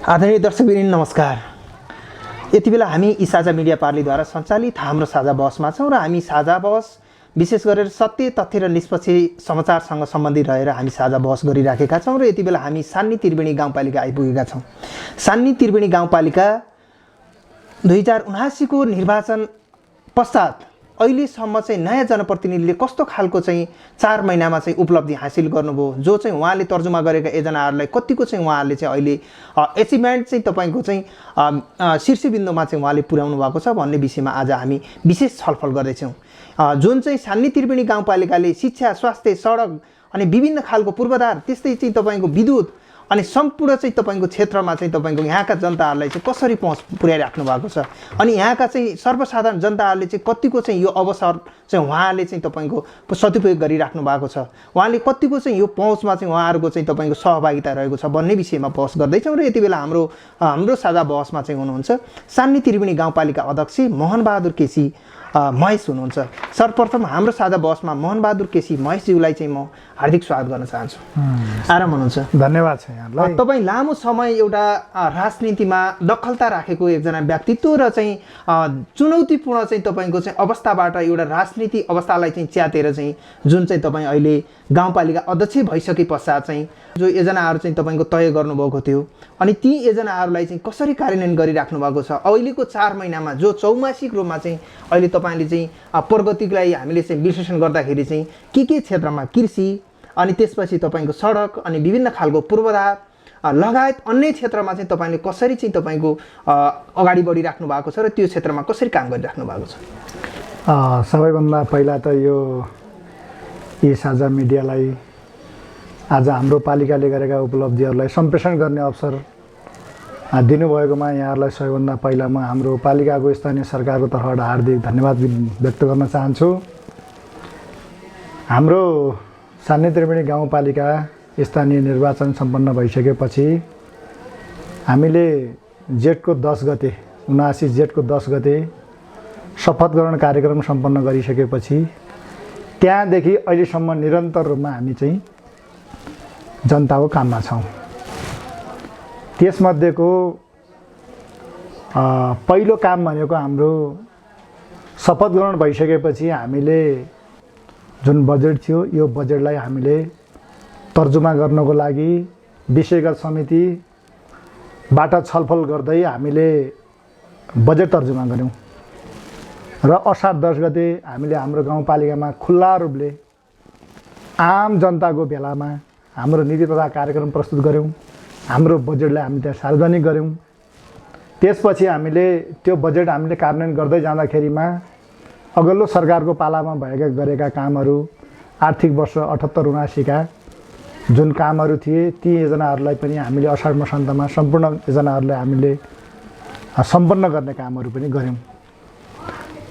आदरणीय दर्शकवृन्द नमस्कार। यति बेला हामी यी साझा मिडिया पार्लीद्वारा सञ्चालित हाम्रो साझा बहसमा छौँ र हामी साझा बहस विशेष गरेर सत्य तथ्य र निष्पक्ष समाचारसँग सम्बन्धित रहेर हामी साझा बहस गरिराखेका छौँ र यति बेला हामी सान्नी त्रिवेणी गाउँपालिका आइपुगेका छौँ। सान्नी त्रिवेणी गाउँपालिका 2079 को निर्वाचन पश्चात अहिलेसम्म चाहिँ नयाँ जनप्रतिनिधिले कस्तो खालको चाहिँ 4 महिनामा चाहिँ उपलब्धि हासिल गर्नुभयो, जो चाहिँ उहाँले तर्जुमा गरेका योजनाहरूलाई कतिको चाहिँ उहाँले चाहिँ अहिले एचिभमेन्ट चाहिँ तपाईँको चाहिँ शीर्षबिन्दुमा चाहिँ उहाँले पुर्याउनु भएको छ भन्ने विषयमा आज हामी विशेष छलफल गर्दैछौँ। जुन चाहिँ सान्नी त्रिवेणी गाउँपालिकाले शिक्षा, स्वास्थ्य, सडक अनि विभिन्न खालको पूर्वाधार, त्यस्तै चाहिँ तपाईँको विद्युत अनि सम्पूर्ण चाहिँ तपाईँको क्षेत्रमा चाहिँ तपाईँको यहाँका जनताहरूलाई चाहिँ कसरी पहुँच पुर्याइराख्नु भएको छ अनि यहाँका चाहिँ सर्वसाधारण जनताहरूले चाहिँ कतिको चाहिँ यो अवसर चाहिँ उहाँले चाहिँ तपाईँको सदुपयोग गरिराख्नु भएको छ, उहाँले कतिको चाहिँ यो पहुँचमा चाहिँ उहाँहरूको चाहिँ तपाईँको सहभागिता रहेको छ भन्ने विषयमा बहस गर्दैछौँ। र यति बेला हाम्रो साझा बहसमा चाहिँ हुनुहुन्छ सान्नी त्रिवेणी गाउँपालिका अध्यक्ष मोहनबहादुर केसी महेश हुनुहुन्छ। सर्वप्रथम हाम्रो साझा बहसमा मोहनबहादुर केसी महेशज्यूलाई चाहिँ म हार्दिक स्वागत गर्न चाहन्छु। आराम हुनुहुन्छ? धन्यवाद छ यहाँलाई। तपाईँ लामो समय एउटा राजनीतिमा दखलता राखेको एकजना व्यक्तित्व र चाहिँ चुनौतीपूर्ण चाहिँ तपाईँको चाहिँ अवस्थाबाट एउटा राजनीति अवस्थालाई चाहिँ च्यातेर चाहिँ जुन चाहिँ तपाईँ अहिले गाउँपालिका अध्यक्ष भइसके पश्चात चाहिँ जो योजनाहरू चाहिँ तपाईँको तय गर्नुभएको थियो अनि ती योजनाहरूलाई चाहिँ कसरी कार्यान्वयन गरिराख्नु भएको छ अहिलेको 4 महिनामा, जो चौमासिक रूपमा चाहिँ अहिले तपाईँले चाहिँ प्रगतिलाई हामीले चाहिँ विश्लेषण गर्दाखेरि चाहिँ के क्षेत्रमा कृषि अनि त्यसपछि तपाईँको सडक अनि विभिन्न खालको पूर्वाधार लगायत अन्य क्षेत्रमा चाहिँ तपाईँले कसरी चाहिँ तपाईँको अगाडि बढिराख्नु भएको छ र त्यो क्षेत्रमा कसरी काम गरिराख्नु भएको छ? सबैभन्दा पहिला त यी साझा मिडियालाई आज हाम्रो पालिकाले गरेका उपलब्धिहरूलाई सम्प्रेषण गर्ने अवसर दिनुभएकोमा यहाँहरूलाई सबैभन्दा पहिला म हाम्रो पालिकाको स्थानीय सरकारको तर्फबाट हार्दिक धन्यवाद व्यक्त गर्न चाहन्छु। हाम्रो सान्नी त्रिवेणी गाउँपालिका स्थानीय निर्वाचन सम्पन्न भइसकेपछि हामीले जेठको 10 गते 79 जेठको 10 गते शपथ ग्रहण कार्यक्रम सम्पन्न गरिसकेपछि त्यहाँदेखि अहिलेसम्म निरन्तर रूपमा हामी चाहिँ जनताको काममा छौँ। त्यसमध्येको पहिलो काम भनेको हाम्रो शपथ ग्रहण भइसकेपछि हामीले जुन बजेट थियो यो बजेटलाई हामीले तर्जुमा गर्नको लागि विषयगत समितिबाट छलफल गर्दै हामीले बजेट तर्जुमा गऱ्यौँ र असार 10 गते हामीले हाम्रो गाउँपालिकामा खुल्ला रूपले आम जनताको भेलामा हाम्रो नीति तथा कार्यक्रम प्रस्तुत गऱ्यौँ। हाम्रो बजेटलाई हामी त्यहाँ सार्वजनिक गऱ्यौँ। त्यसपछि हामीले त्यो बजेट हामीले कार्यान्वयन गर्दै जाँदाखेरिमा अघिल्लो सरकारको पालामा गरेका कामहरू आर्थिक वर्ष 78-79 का जुन कामहरू थिए ती योजनाहरूलाई पनि हामीले असार मसान्तमा सम्पूर्ण योजनाहरूलाई हामीले सम्पन्न गर्ने कामहरू पनि गऱ्यौँ।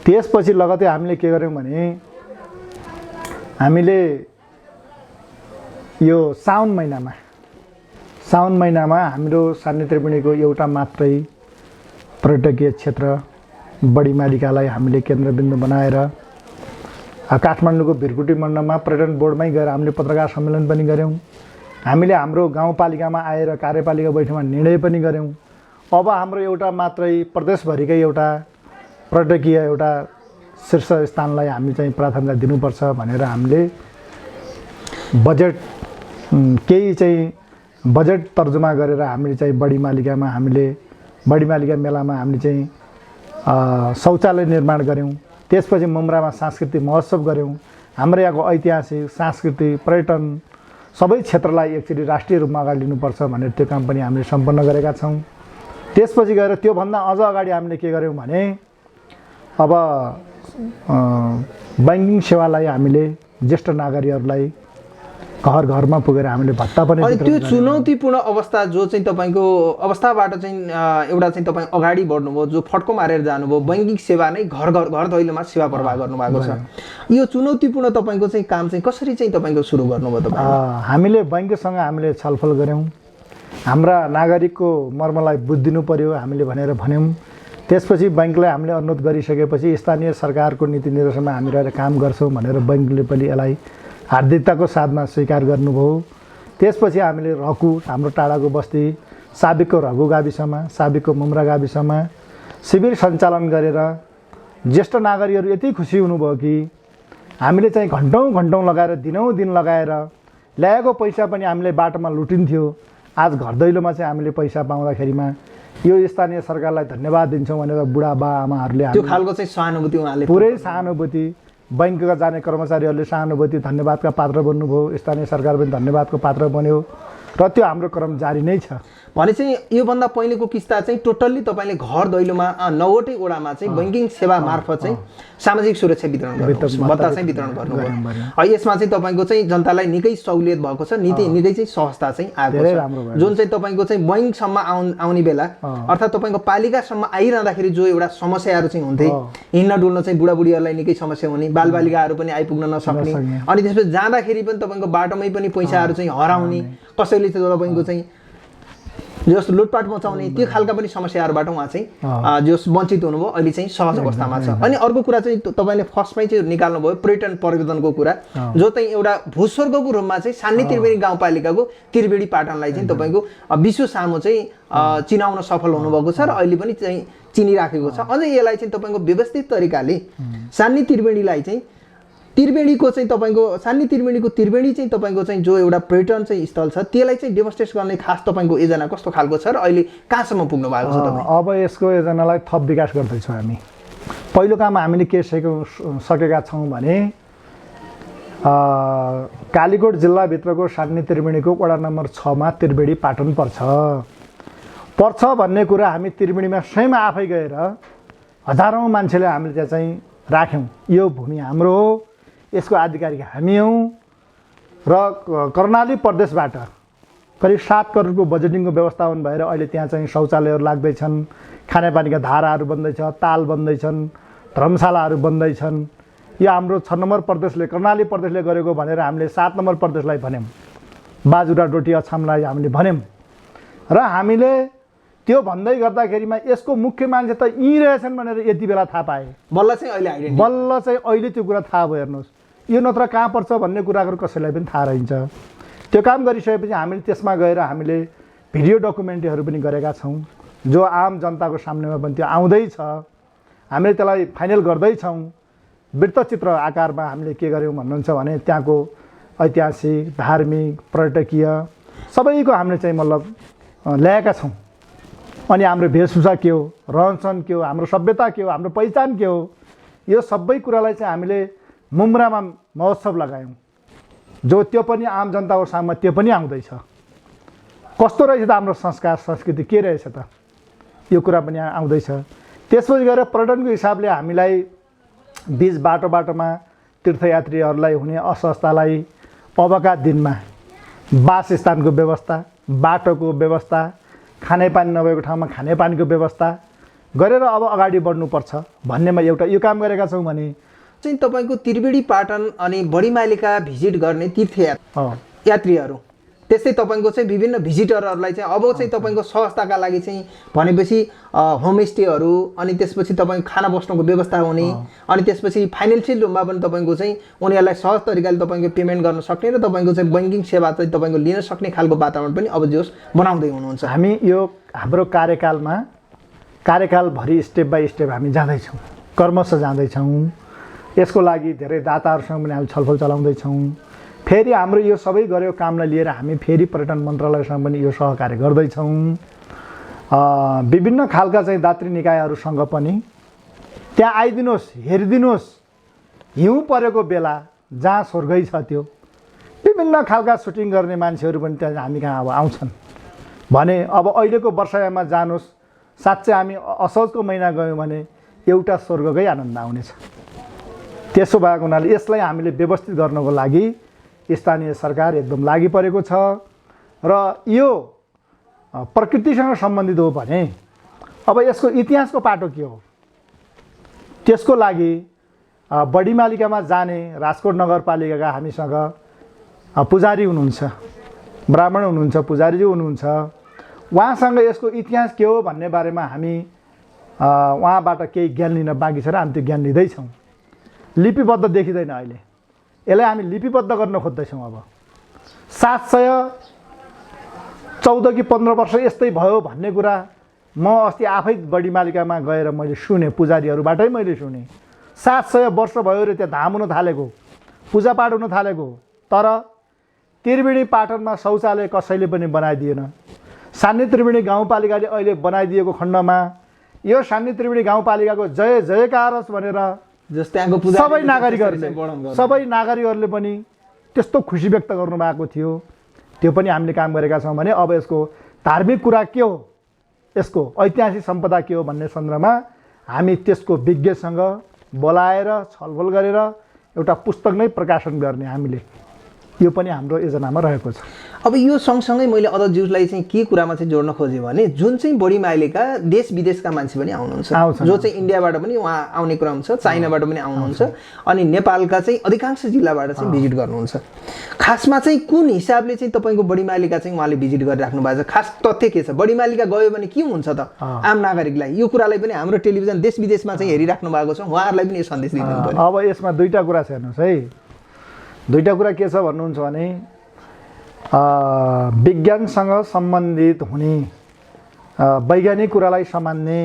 त्यसपछि लगतै हामीले के गर्यौँ भने हामीले यो साउन महिनामा हाम्रो सान्नी त्रिवेणीको एउटा मात्रै पर्यटकीय क्षेत्र बडीमालिकालाई हामीले केन्द्रबिन्दु बनाएर काठमाडौँको भिरकुटी मण्डपमा पर्यटन बोर्डमै गएर हामीले पत्रकार सम्मेलन पनि गऱ्यौँ। हामीले हाम्रो गाउँपालिकामा आएर कार्यपालिका बैठकमा निर्णय पनि गऱ्यौँ। अब हाम्रो एउटा मात्रै प्रदेशभरिकै एउटा पर्यटकीय एउटा शीर्ष स्थानलाई हामी चाहिँ प्राथमिकता दिनुपर्छ भनेर हामीले बजेट तर्जुमा गरेर हामीले चाहिँ बडीमालिका मेलामा हामीले चाहिँ शौचालय निर्माण गऱ्यौँ। त्यसपछि मुम्रामा सांस्कृतिक महोत्सव गऱ्यौँ। हाम्रो यहाँको ऐतिहासिक, सांस्कृतिक, पर्यटन सबै क्षेत्रलाई एकचोटि राष्ट्रिय रूपमा अगाडि लिनुपर्छ भनेर त्यो काम पनि हामीले सम्पन्न गरेका छौँ। त्यसपछि गएर त्योभन्दा अझ अगाडि हामीले के गर्यौँ भने अब ब्याङ्किङ सेवालाई हामीले ज्येष्ठ नागरिकहरूलाई घरमा पुगेर हामीले भत्ता पनि अनि त्यो चुनौतीपूर्ण अवस्था जो चाहिँ तपाईँको अवस्थाबाट चाहिँ एउटा चाहिँ तपाईँ अगाडि बढ्नुभयो, जो फड्को मारेर जानुभयो, बैङ्किङ सेवा नै घर दैलोमा सेवा प्रवाह गर्नुभएको छ। यो चुनौतीपूर्ण तपाईँको चाहिँ काम चाहिँ कसरी चाहिँ तपाईँको सुरु गर्नुभयो तपाईँ? हामीले बैङ्कसँग हामीले छलफल गऱ्यौँ। हाम्रा नागरिकको मर्मलाई बुझिदिनु पर्यो हामीले भन्यौँ। त्यसपछि बैङ्कलाई हामीले अनुरोध गरिसकेपछि स्थानीय सरकारको नीति निर्देशनमा हामी रहेर काम गर्छौँ भनेर बैङ्कले पनि यसलाई हार्दिकताको साथमा स्वीकार गर्नुभयो। त्यसपछि हामीले रकु हाम्रो टाढाको बस्ती साबिकको रघु गाविसमा, साबिकको मुम्रा गाविसमा शिविर सञ्चालन गरेर ज्येष्ठ नागरिकहरू यति खुसी हुनुभयो कि हामीले चाहिँ घन्टौँ लगाएर दिनौँ दिन लगाएर ल्याएको पैसा पनि हामीले बाटोमा लुटिन्थ्यो। आज घर दैलोमा चाहिँ हामीले पैसा पाउँदाखेरिमा यो स्थानीय सरकारलाई धन्यवाद दिन्छौँ भनेर बुढाबा आमाहरूले त्यो खालको चाहिँ सहानुभूति उहाँले पुरै सहानुभूति, बैंकका जाने कर्मचारीहरूले सहानुभूति धन्यवादका पात्र बन्नुभयो, स्थानीय सरकार पनि धन्यवादको पात्र बन्यो र त्यो हाम्रो क्रम जारी नै छ। भने चाहिँ योभन्दा पहिलेको किस्ता चाहिँ टोटल्ली तपाईँले घर दैलोमा 9वटै वडामा चाहिँ बैंकिङ सेवा मार्फत चाहिँ सामाजिक सुरक्षा वितरण गर्नुभयो, भत्ता चाहिँ वितरण गर्नुभयो। यसमा चाहिँ तपाईँको चाहिँ जनतालाई निकै सहुलियत भएको छ, निकै चाहिँ सहजता चाहिँ आएको छ। जुन चाहिँ तपाईँको चाहिँ बैंकसम्म आउने बेला अर्थात् तपाईँको पालिकासम्म आइरहँदाखेरि जो एउटा समस्याहरू चाहिँ हुन्थे, हिँड्न डुल्न चाहिँ बुढाबुढीहरूलाई निकै समस्या हुने, बालबालिकाहरू पनि आइपुग्न नसक्ने, अनि त्यसपछि जाँदाखेरि पनि तपाईँको बाटोमै पनि पैसाहरू चाहिँ हराउने, कसैले चाहिँ तपाईँको चाहिँ जस्तो लुटपाट मचाउने त्यो खालका पनि समस्याहरूबाट उहाँ चाहिँ जो वञ्चित हुनुभयो, अहिले चाहिँ सहज अवस्थामा छ। अनि अर्को कुरा चाहिँ तपाईँले फर्स्टमै चाहिँ निकाल्नुभयो पर्यटन परिवर्तनको कुरा, जो चाहिँ एउटा भूस्वर्गको रूपमा चाहिँ सान्नी त्रिवेणी गाउँपालिकाको त्रिवेणी पाटनलाई चाहिँ तपाईँको विश्व सामु चाहिँ चिनाउन सफल हुनुभएको छ र अहिले पनि चाहिँ चिनिराखेको छ। अझै यसलाई चाहिँ तपाईँको व्यवस्थित तरिकाले सान्नी त्रिवेणीलाई चाहिँ त्रिवेणीको चाहिँ तपाईँको सान्नी त्रिवेणीको त्रिवेणी चाहिँ तपाईँको चाहिँ जो एउटा पर्यटन चाहिँ स्थल छ त्यसलाई चाहिँ डेमोन्स्ट्रेट गर्ने खास तपाईँको योजना कस्तो खालको छ र अहिले कहाँसम्म पुग्नु भएको छ तपाईँ? अब यसको योजनालाई थप विकास गर्दैछौँ हामी। पहिलो काम हामीले के सकेका छौँ भने कालीकोट जिल्लाभित्रको सान्नी त्रिवेणीको वडा नम्बर 6मा त्रिवेणी पाटन पर्छ भन्ने कुरा हामी त्रिवेणीमा स्वयं आफै गएर हजारौँ मान्छेले हामीले त्यहाँ चाहिँ राख्यौँ। यो भूमि हाम्रो हो, यसको आधिकारिक हामी हौँ र कर्णाली प्रदेशबाट करिब 7 करोडको बजेटिङको व्यवस्थापन भएर अहिले त्यहाँ चाहिँ शौचालयहरू लाग्दैछन्, खानेपानीका धाराहरू बन्दैछ, ताल बन्दैछन्, धर्मशालाहरू बन्दैछन्। यो हाम्रो 6 नम्बर प्रदेशले कर्णाली प्रदेशले गरेको भनेर हामीले 7 नम्बर प्रदेशलाई भन्यौँ, बाजुरा डोटी अछामलाई हामीले भन्यौँ र हामीले त्यो भन्दै गर्दाखेरिमा यसको मुख्य मान्छे त यहीँ रहेछन् भनेर यति बेला थाहा पाएँ। बल्ल चाहिँ अहिले त्यो कुरा थाहा भयो। हेर्नुहोस्, यो नत्र कहाँ पर्छ भन्ने कुराहरू कसैलाई पनि थाहा रहन्छ। त्यो काम गरिसकेपछि हामीले त्यसमा गएर हामीले भिडियो डकुमेन्ट्रीहरू पनि गरेका छौँ, जो आम जनताको सामनेमा पनि त्यो आउँदैछ। हामीले त्यसलाई फाइनल गर्दैछौँ। वृत्तचित्र आकारमा हामीले के गर्यौँ भन्नुहुन्छ भने त्यहाँको ऐतिहासिक, धार्मिक, पर्यटकीय सबैको हामीले चाहिँ मतलब ल्याएका छौँ। अनि हाम्रो वेशभूषा के हो, रहनसहन के हो, हाम्रो सभ्यता के हो, हाम्रो पहिचान के हो, यो सबै कुरालाई चाहिँ हामीले मुम्रामा महोत्सव लगायौँ, जो त्यो पनि आम जनताको सामने त्यो पनि आउँदैछ। कस्तो रहेछ त हाम्रो संस्कार संस्कृति, के रहेछ त, यो कुरा पनि आउँदैछ। त्यसपछि गएर पर्यटनको हिसाबले हामीलाई बिच बाटोमा तीर्थयात्रीहरूलाई हुने असहजतालाई अबका दिनमा वासस्थानको व्यवस्था, बाटोको व्यवस्था, खानेपानी नभएको ठाउँमा खानेपानीको व्यवस्था गरेर अब अगाडि बढ्नुपर्छ भन्नेमा एउटा यो काम गरेका छौँ। भने चाहिँ तपाईँको त्रिवेणी पाटन अनि बढीमालीका भिजिट गर्ने तीर्थयात्रीहरू, त्यस्तै तपाईँको चाहिँ विभिन्न भिजिटरहरूलाई चाहिँ अब चाहिँ तपाईँको सहजताका लागि चाहिँ भनेपछि होमस्टेहरू, अनि त्यसपछि तपाईँको खाना बस्नुको व्यवस्था हुने, अनि त्यसपछि फाइनेन्सियल रूपमा पनि तपाईँको चाहिँ उनीहरूलाई सहज तरिकाले तपाईँको पेमेन्ट गर्न सक्ने र तपाईँको चाहिँ बैङ्किङ सेवा चाहिँ तपाईँको लिन सक्ने खालको वातावरण पनि अब जोस् बनाउँदै हुनुहुन्छ। हामी यो हाम्रो कार्यकालभरि स्टेप बाई स्टेप हामी जाँदैछौँ, कर्मश जाँदैछौँ। यसको लागि धेरै दाताहरूसँग पनि हामी छलफल चलाउँदैछौँ। फेरि हाम्रो यो सबै गरेको कामलाई लिएर हामी फेरि पर्यटन मन्त्रालयसँग पनि यो सहकार्य गर्दैछौँ। विभिन्न खालका चाहिँ दात्री निकायहरूसँग पनि त्यहाँ आइदिनुहोस्, हेरिदिनुहोस्, हिउँ परेको बेला जहाँ स्वर्गै छ त्यो विभिन्न खालका सुटिङ गर्ने मान्छेहरू पनि त्यहाँ हामी कहाँ अब आउँछन् भने अब अहिलेको वर्षायाममा जानुहोस्, साँच्चै हामी असोजको महिना गयौँ भने एउटा स्वर्गकै आनन्द आउनेछ। त्यसो भएको हुनाले यसलाई हामीले व्यवस्थित गर्नको लागि स्थानीय सरकार एकदम लागि परेको छ र यो प्रकृतिसँग सम्बन्धित हो भने अब यसको इतिहासको पाटो के हो, त्यसको लागि बढीमालिकामा जाने राजकोट नगरपालिकाका हामीसँग पुजारी हुनुहुन्छ, ब्राह्मण हुनुहुन्छ, पुजारीजी हुनुहुन्छ। उहाँसँग यसको इतिहास के हो भन्ने बारेमा हामी उहाँबाट केही ज्ञान लिन बाँकी छ र हामी त्यो ज्ञान लिँदैछौँ। लिपिबद्ध देखिँदैन अहिले, यसलाई हामी लिपिबद्ध गर्न खोज्दैछौँ। अब 14 कि 15 वर्ष यस्तै भयो भन्ने कुरा म अस्ति आफै बडीमालिकामा गएर मैले सुने, पुजारीहरूबाटै मैले सुने। 700 वर्ष भयो रे त्यहाँ धाम हुन थालेको, पूजापाठ हुन थालेको, तर त्रिवेणी पाटनमा शौचालय कसैले पनि बनाइदिएन। सान्नी त्रिवेणी गाउँपालिकाले अहिले बनाइदिएको खण्डमा यो सान्नी त्रिवेणी गाउँपालिकाको जय जयकार होस् भनेर सबै नागरिकहरूले पनि त्यस्तो खुसी व्यक्त गर्नुभएको थियो। त्यो पनि हामीले काम गरेका छौँ भने अब यसको धार्मिक कुरा के हो, यसको ऐतिहासिक सम्पदा के हो भन्ने सन्दर्भमा हामी त्यसको विज्ञसँग बोलाएर छलफल गरेर एउटा पुस्तक नै प्रकाशन गर्ने हामीले यो पनि हाम्रो योजनामा रहेको छ। अब यो सँगसँगै मैले अदज्यूलाई चाहिँ के कुरामा चाहिँ जोड्न खोजेँ भने जुन चाहिँ बडीमाइलीका देश विदेशका मान्छे पनि आउनुहुन्छ, जो चाहिँ इन्डियाबाट पनि उहाँ आउने क्रम छ, चाइनाबाट पनि आउनुहुन्छ, अनि नेपालका चाहिँ अधिकांश जिल्लाबाट चाहिँ भिजिट गर्नुहुन्छ। खासमा चाहिँ कुन हिसाबले चाहिँ तपाईँको बडीमाइलीका चाहिँ उहाँले भिजिट गरिराख्नु भएको छ? खास तथ्य के छ? बडीमाइलीका गयो भने के हुन्छ त आम नागरिकलाई? यो कुरालाई पनि हाम्रो टेलिभिजन देश विदेशमा चाहिँ हेरिराख्नु भएको छ, उहाँहरूलाई पनि यो सन्देश दिनु पर्यो। अब यसमा दुईटा कुरा छ, हेर्नुहोस् है, दुईटा कुरा के छ भन्नुहुन्छ भने विज्ञानसँग सम्बन्धित हुने, वैज्ञानिक कुरालाई सम्हाल्ने,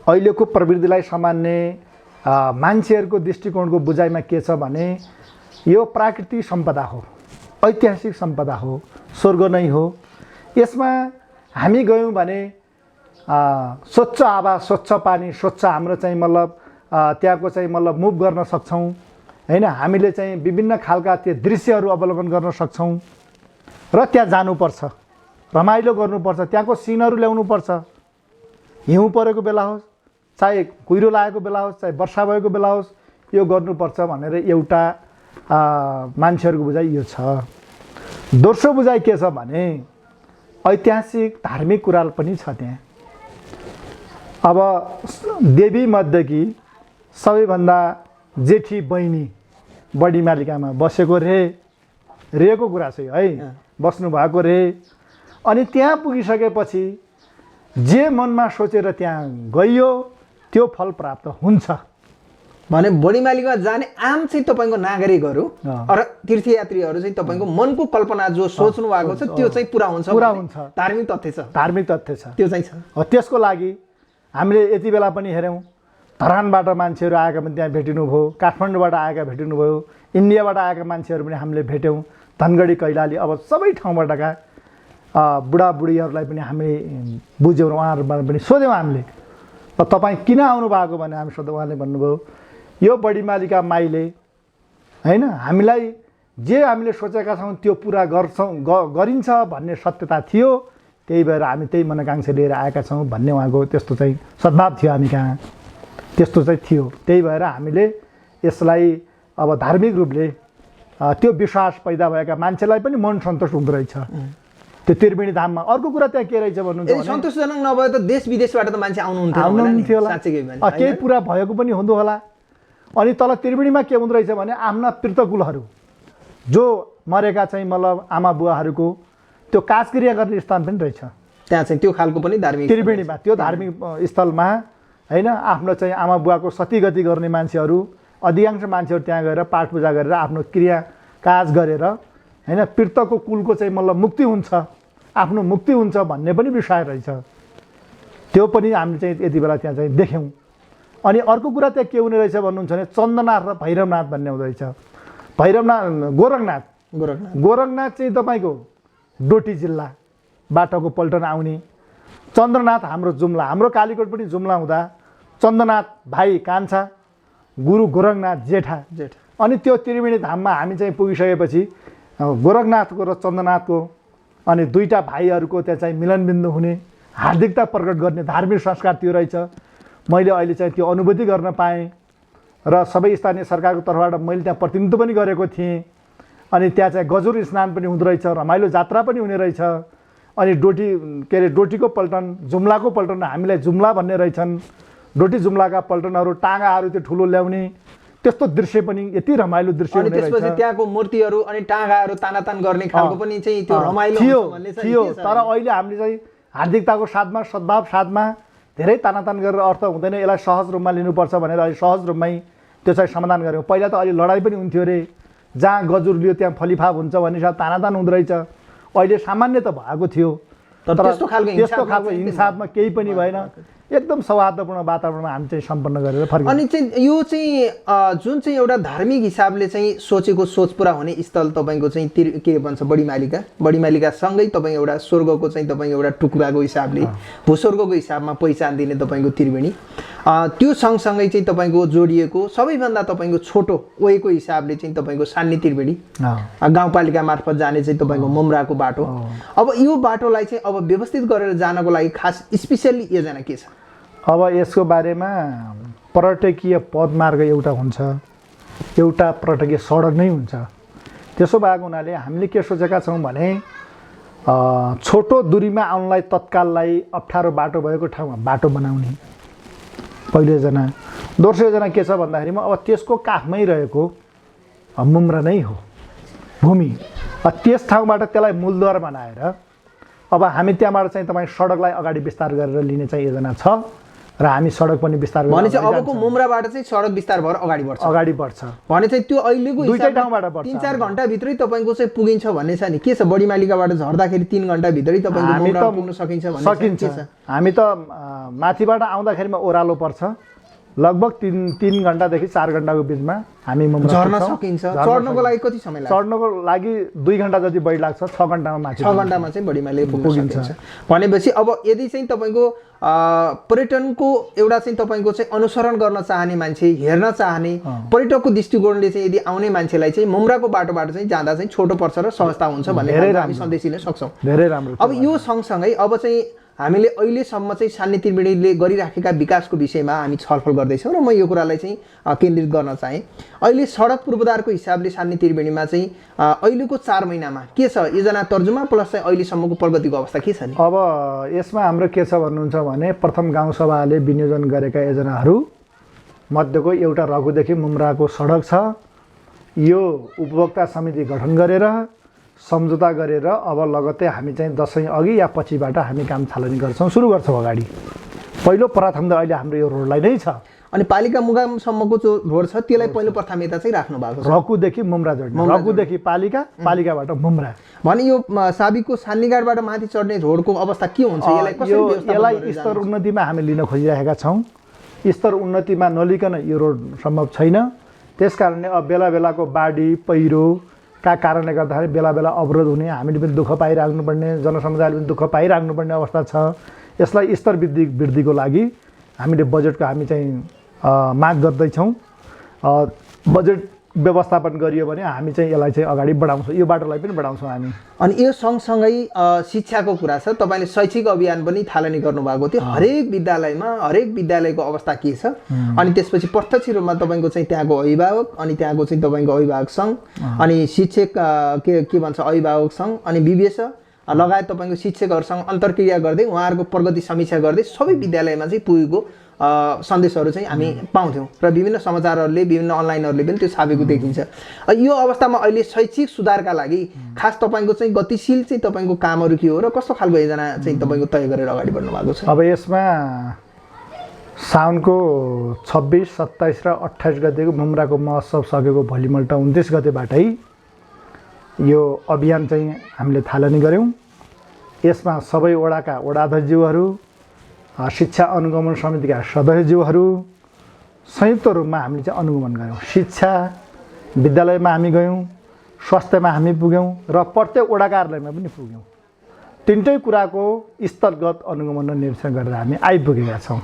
अहिलेको प्रवृत्तिलाई सम्हाल्ने मान्छेहरूको दृष्टिकोणको बुझाइमा के छ भने यो प्राकृतिक सम्पदा हो, ऐतिहासिक सम्पदा हो, स्वर्ग नै हो। यसमा हामी गयौँ भने स्वच्छ हावा, स्वच्छ पानी, स्वच्छ हाम्रो चाहिँ मतलब त्यहाँको चाहिँ मतलब मुभ गर्न सक्छौँ हैन। हामीले चाहिँ विभिन्न खालका त्यो दृश्यहरू अवलोकन गर्न सक्छौँ र त्यहाँ जानुपर्छ, रमाइलो गर्नुपर्छ, त्यहाँको सिनहरू ल्याउनुपर्छ। हिउँ परेको बेला होस्, चाहे कुहिरो लागेको बेला होस्, चाहे वर्षा भएको बेला होस्, यो गर्नुपर्छ भनेर एउटा मान्छेहरूको बुझाइ यो छ। दोस्रो बुझाइ के छ भने ऐतिहासिक धार्मिक कुरा पनि छ त्यहाँ। अब देवी मध्येकी सबैभन्दा जेठी बहिनी बडीमालिकामा बसेको रेको कुरा छ है, बस्नु भएको रे। अनि त्यहाँ पुगिसकेपछि जे मनमा सोचेर त्यहाँ गइयो त्यो फल प्राप्त हुन्छ भने बडीमालिकामा जाने आम चाहिँ तपाईँको नागरिकहरू र तीर्थयात्रीहरू चाहिँ तपाईँको मनको कल्पना जो सोच्नु भएको छ त्यो चाहिँ पुरा हुन्छ, धार्मिक तथ्य छ, धार्मिक तथ्य छ, त्यो चाहिँ छ। त्यसको लागि हामीले यति बेला पनि हेऱ्यौँ, धरानबाट मान्छेहरू आएका पनि त्यहाँ भेटिनुभयो, काठमाडौँबाट आएका भेटिनुभयो, इन्डियाबाट आएका मान्छेहरू पनि हामीले भेट्यौँ, धनगढी कैलाली, अब सबै ठाउँबाटका बुढाबुढीहरूलाई पनि हामी बुझ्यौँ, उहाँहरूबाट पनि सोध्यौँ हामीले तपाईँ किन आउनु भएको भने हामी सोध्दा उहाँले भन्नुभयो यो बडीमालिका माईले हैन हामीलाई जे हामीले सोचेका छौँ त्यो पुरा गरिन्छ भन्ने सत्यता थियो, त्यही भएर हामी त्यही मनोकांक्षा लिएर आएका छौँ भन्ने उहाँको त्यस्तो चाहिँ सद्भाव थियो हामी कहाँ, त्यस्तो चाहिँ थियो। त्यही भएर हामीले यसलाई अब धार्मिक रूपले त्यो विश्वास पैदा भएका मान्छेलाई पनि मन सन्तोष हुँदो रहेछ त्यो त्रिवेणी धाममा। अर्को कुरा त्यहाँ के रहेछ भन्नुहुन्छ भने सन्तोषजनक नभए त देश विदेशबाट त मान्छे आउनुहुन्थ्यो होला, केही पुरा भएको पनि हुँदो होला। अनि तल त्रिवेणीमा के हुँदो रहेछ भने आफ्ना पितृकुलहरू जो मरेका चाहिँ मतलब आमा बुवाहरूको त्यो काजक्रिया गर्ने स्थान पनि रहेछ त्यहाँ चाहिँ, त्यो खालको पनि धार्मिक त्रिवेणीमा त्यो धार्मिक स्थलमा हैन। आफ्नो चाहिँ आमा बुवाको सतीगति गर्ने मान्छेहरू, अधिकांश मान्छेहरू त्यहाँ गएर पाठ पूजा गरेर आफ्नो क्रिया काज गरेर हैन पितृको कुलको चाहिँ मतलब मुक्ति हुन्छ, आफ्नो मुक्ति हुन्छ भन्ने पनि विषय रहेछ। त्यो पनि हामीले चाहिँ यति बेला त्यहाँ चाहिँ देख्यौँ। अनि अर्को कुरा त्यहाँ के हुने रहेछ भन्नुहुन्छ भने चन्द्रनाथ र भैरवनाथ भन्ने हुँदो रहेछ। भैरवनाथ गोरखनाथ चाहिँ तपाईँको डोटी जिल्ला बाटोको पल्टन आउने, चन्द्रनाथ हाम्रो जुम्ला, हाम्रो कालीकोट पनि जुम्ला हुँदा चन्द्रनाथ भाइ कान्छा, गुरु गोरखनाथ जेठा। अनि त्यो त्रिवेणी धाममा हामी चाहिँ पुगिसकेपछि गोरखनाथको र चन्द्रनाथको अनि दुईटा भाइहरूको त्यहाँ चाहिँ मिलनबिन्दु हुने, हार्दिकता प्रकट गर्ने धार्मिक संस्कार त्यो रहेछ। मैले अहिले चाहिँ त्यो अनुभूति गर्न पाएँ र सबै स्थानीय सरकारको तर्फबाट मैले त्यहाँ प्रतिनिधित्व पनि गरेको थिएँ। अनि त्यहाँ चाहिँ गजुर स्नान पनि हुँदो रहेछ, रमाइलो जात्रा पनि हुने रहेछ। अनि डोटीको पल्टन, जुम्लाको पल्टन, हामीलाई जुम्ला भन्ने रहेछन्, डोटी जुम्लाका पल्टनहरू टाँगाहरू त्यो ठुलो ल्याउने, त्यस्तो दृश्य पनि यति रमाइलो दृश्य हुने रहेछ। त्यसपछि त्यहाँको मूर्तिहरू अनि टाँगाहरू तानातान गर्ने खालको पनि चाहिँ त्यो रमाइलो थियो। तर अहिले हामीले चाहिँ हार्दिकताको साथमा, सद्भाव साथमा धेरै तानातान गरेर अर्थ हुँदैन, यसलाई सहज रूपमा लिनुपर्छ भनेर अहिले सहज रूपमै त्यो चाहिँ समाधान गऱ्यौँ। पहिला त अलि लडाइँ पनि हुन्थ्यो अरे, जहाँ गजुर लियो त्यहाँ फलिफाप हुन्छ भन्ने साथ तानातान हुँदो रहेछ। अहिले सामान्य त भएको थियो तर त्यस्तो खालको हिंसात्मक केही पनि भएन। एकदम सौहार्दपूर्ण वातावरणमा हामी चाहिँ सम्पन्न गरेर फर्क्यौँ। अनि चाहिँ यो चाहिँ जुन चाहिँ एउटा धार्मिक हिसाबले चाहिँ सोचेको सोच पुरा हुने स्थल तपाईँको चाहिँ के भन्छ बढीमालिकासँगै तपाईँ एउटा स्वर्गको चाहिँ तपाईँ एउटा टुक्राको हिसाबले भूस्वर्गको हिसाबमा पहिचान दिने तपाईँको त्रिवेणी, त्यो सँगसँगै चाहिँ तपाईँको जोडिएको सबैभन्दा तपाईँको छोटो वेको हिसाबले चाहिँ तपाईँको सान्नी त्रिवेणी गाउँपालिका मार्फत जाने चाहिँ तपाईँको मुम्राको बाटो। अब यो बाटोलाई चाहिँ अब व्यवस्थित गरेर जानको लागि खास स्पेसियली योजना के छ? अब यसको बारेमा पर्यटकीय पदमार्ग एउटा हुन्छ, एउटा पर्यटकीय सडक नै हुन्छ। त्यसो भएको हुनाले हामीले के सोचेका छौँ भने छोटो दूरीमा आउनलाई तत्काललाई अप्ठ्यारो बाटो भएको ठाउँमा बाटो बनाउने पहिलो योजना। दोस्रो योजना के छ भन्दाखेरिमा अब त्यसको काखमै रहेको मुम्रा नै हो भूमि, त्यस ठाउँबाट त्यसलाई मूलद्वार बनाएर अब हामी त्यहाँबाट चाहिँ तपाईँ सडकलाई अगाडि विस्तार गरेर लिने चाहिँ योजना छ र हामी सडक पनि विस्तार भने चाहिँ अबको मुम्राबाट चाहिँ सडक विस्तार भएर अगाडि बढ्छ भने चाहिँ त्यो अहिलेको दुईटै ठाउँबाट बढ्छ। 3-4 घण्टाभित्रै तपाईँको चाहिँ पुगिन्छ भन्ने छ नि, के छ बढीमालिकाबाट झर्दाखेरि 3 घण्टाभित्रै तपाईँको मुम्रा पुग्न सकिन्छ भन्ने के छ? हामी त माथिबाट आउँदाखेरिमा ओह्रालो पर्छ, लगभग 3 घण्टादेखि 4 घण्टाको बिचमा हामी मुम्रा झर्न सकिन्छ। चढ्नको लागि कति समय लाग्छ? चढ्नको लागि 2 घण्टा जति बढी लाग्छ, 6 घण्टामा माथि 6 घण्टामा चाहिँ बढीमालिका पुग्न सकिन्छ। भनेपछि अब यदि चाहिँ तपाईँको पर्यटनको एउटा चाहिँ तपाईँको चाहिँ अनुसरण गर्न चाहने मान्छे, हेर्न चाहने पर्यटकको दृष्टिकोणले चाहिँ यदि आउने मान्छेलाई चाहिँ मुम्राको बाटोबाट चाहिँ जाँदा चाहिँ छोटो पर्छ र सहजता हुन्छ भन्ने हामी सन्देश दिन सक्छौँ। धेरै राम्रो। अब यो सँगसँगै अब चाहिँ हामीले अहिलेसम्म चाहिँ सान्नी त्रिवेणीले गरिराखेका विकासको विषयमा हामी छलफल गर्दैछौँ र म यो कुरालाई चाहिँ केन्द्रित गर्न चाहेँ। अहिले सडक पूर्वाधारको हिसाबले सान्नी त्रिवेणीमा चाहिँ अहिलेको 4 महिनामा के छ योजना तर्जुमा प्लस चाहिँ अहिलेसम्मको प्रगतिको अवस्था के छ नि? अब यसमा हाम्रो के छ भन्नुहुन्छ भने प्रथम गाउँसभाले विनियोजन गरेका योजनाहरू मध्येको एउटा रघुदेखि मुम्राको सडक छ। यो उपभोक्ता समिति गठन गरेर सम्झौता गरेर अब लगत्तै हामी चाहिँ दसैँ अघि या पछिबाट हामी काम थालनी गर्छौँ, सुरु गर्छौँ अगाडि। पहिलो प्राथमिकता अहिले हाम्रो यो रोडलाई नै छ। अनि पालिका मुगामसम्मको जो रोड छ त्यसलाई पहिलो प्राथमिकता चाहिँ राख्नु भएको छ, रघुदेखि मुम्रा जोड्ने, रघुदेखि पालिका, पालिकाबाट मुम्रा। भने यो साबिकको सान्नीघाटबाट माथि चढ्ने रोडको अवस्था के हुन्छ? यसलाई स्तर उन्नतिमा हामी लिन खोजिरहेका छौँ। स्तर उन्नतिमा नलिकन यो रोड सम्भव छैन। त्यसकारणले अब बेला बेलाको बाढी पहिरो का कारणले गर्दाखेरि बेला बेला अवरोध हुने, हामीले पनि दुःख पाइराख्नुपर्ने, जनसमुदायले पनि दुःख पाइराख्नुपर्ने अवस्था छ। यसलाई स्तर वृद्धिको लागि हामीले बजेटको हामी चाहिँ माग गर्दैछौँ। बजेट व्यवस्थापन गरियो भने हामी चाहिँ यसलाई चाहिँ अगाडि बढाउँछौँ, यो बाटोलाई पनि बढाउँछौँ हामी। अनि यो सँगसँगै शिक्षाको कुरा छ, तपाईँले शैक्षिक अभियान पनि थालनी गर्नुभएको थियो। हरेक विद्यालयमा हरेक विद्यालयको अवस्था के छ? अनि त्यसपछि प्रत्यक्ष रूपमा तपाईँको चाहिँ त्यहाँको अभिभावक, अनि त्यहाँको चाहिँ तपाईँको अभिभावक सङ्घ, अनि शिक्षक के भन्छ अभिभावक सङ्घ, अनि विवेश लगायत तपाईँको शिक्षकहरूसँग अन्तर्क्रिया गर्दै उहाँहरूको प्रगति समीक्षा गर्दै सबै विद्यालयमा चाहिँ पुगेको सन्देशहरू चाहिँ हामी पाउँथ्यौँ र विभिन्न समाचारहरूले विभिन्न अनलाइनहरूले पनि त्यो छापेको देखिन्छ। यो अवस्थामा अहिले शैक्षिक सुधारका लागि खास तपाईँको चाहिँ गतिशील चाहिँ तपाईँको कामहरू के हो र कस्तो खालको योजना चाहिँ तपाईँको तय गरेर अगाडि बढ्नु भएको छ? अब यसमा साउनको 26, 27 र 28 गतेको मुम्राको महोत्सव सकेको भोलिमल्ट 29 गतेबाटै यो अभियान चाहिँ हामीले थालनी गऱ्यौँ। यसमा सबै वडाका वडाध्यक्षज्यूहरू, शिक्षा अनुगमन समितिका सदस्यज्यूहरू संयुक्त रूपमा हामीले चाहिँ अनुगमन गऱ्यौँ। शिक्षा विद्यालयमा हामी गयौँ, स्वास्थ्यमा हामी पुग्यौँ र प्रत्येक वडा कार्यालयमा पनि पुग्यौँ। तिनटै कुराको स्तरगत अनुगमन र निरीक्षण गरेर हामी आइपुगेका छौँ।